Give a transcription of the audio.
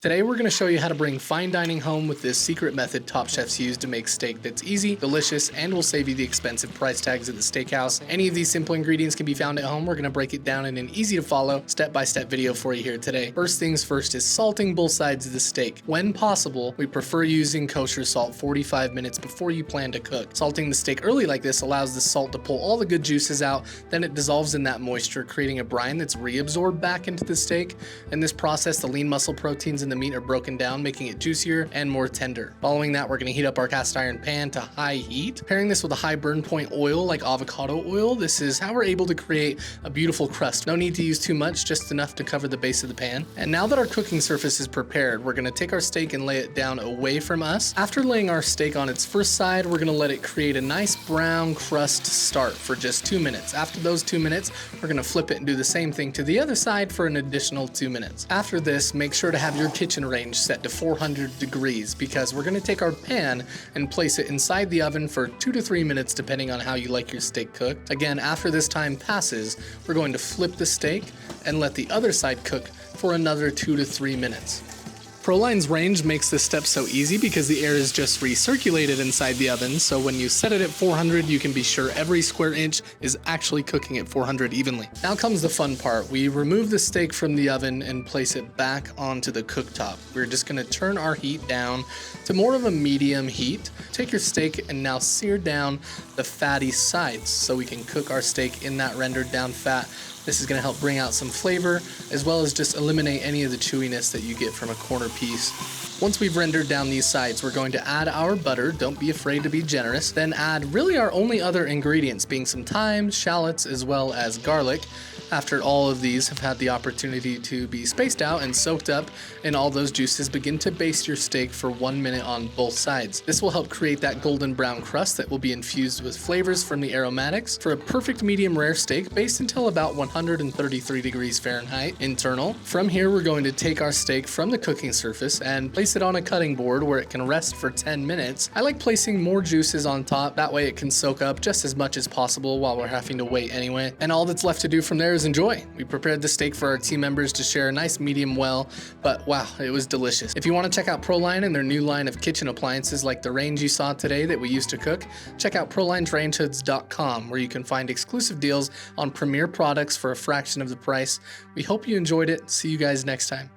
Today we're going to show you how to bring fine dining home with this secret method top chefs use to make steak that's easy, delicious, and will save you the expensive price tags at the steakhouse. Any of these simple ingredients can be found at home. We're going to break it down in an easy to follow, step-by-step video for you here today. First things first is salting both sides of the steak. When possible, we prefer using kosher salt 45 minutes before you plan to cook. Salting the steak early like this allows the salt to pull all the good juices out, then it dissolves in that moisture, creating a brine that's reabsorbed back into the steak. In this process, the lean muscle proteins in the meat are broken down, making it juicier and more tender. Following that, we're going to heat up our cast iron pan to high heat. Pairing this with a high burn point oil like avocado oil, this is how we're able to create a beautiful crust. No need to use too much, just enough to cover the base of the pan. And now that our cooking surface is prepared, we're going to take our steak and lay it down away from us. After laying our steak on its first side, we're going to let it create a nice brown crust start for just 2 minutes. After those 2 minutes, we're going to flip it and do the same thing to the other side for an additional 2 minutes. After this, make sure to have your kitchen range set to 400 degrees because we're going to take our pan and place it inside the oven for 2 to 3 minutes depending on how you like your steak cooked. Again, after this time passes, we're going to flip the steak and let the other side cook for another 2 to 3 minutes. Proline's range makes this step so easy because the air is just recirculated inside the oven, so when you set it at 400, you can be sure every square inch is actually cooking at 400 evenly. Now comes the fun part. We remove the steak from the oven and place it back onto the cooktop. We're just going to turn our heat down to more of a medium heat. Take your steak and now sear down the fatty sides so we can cook our steak in that rendered down fat. This is going to help bring out some flavor as well as just eliminate any of the chewiness that you get from a corner piece. Once we've rendered down these sides, we're going to add our butter. Don't be afraid to be generous. Then add really our only other ingredients, being some thyme, shallots, as well as garlic. After all of these have had the opportunity to be spaced out and soaked up in all those juices, begin to baste your steak for 1 minute on both sides. This will help create that golden brown crust that will be infused with flavors from the aromatics. For a perfect medium rare steak, baste until about 133 degrees Fahrenheit internal. From here, we're going to take our steak from the cooking surface and place it on a cutting board where it can rest for 10 minutes. I like placing more juices on top, that way it can soak up just as much as possible while we're having to wait anyway. And all that's left to do from there is enjoy. We prepared the steak for our team members to share a nice medium well, but wow, it was delicious. If you want to check out Proline and their new line of kitchen appliances like the range you saw today that we used to cook, check out ProlinesRangeHoods.com where you can find exclusive deals on premier products for a fraction of the price. We hope you enjoyed it. See you guys next time.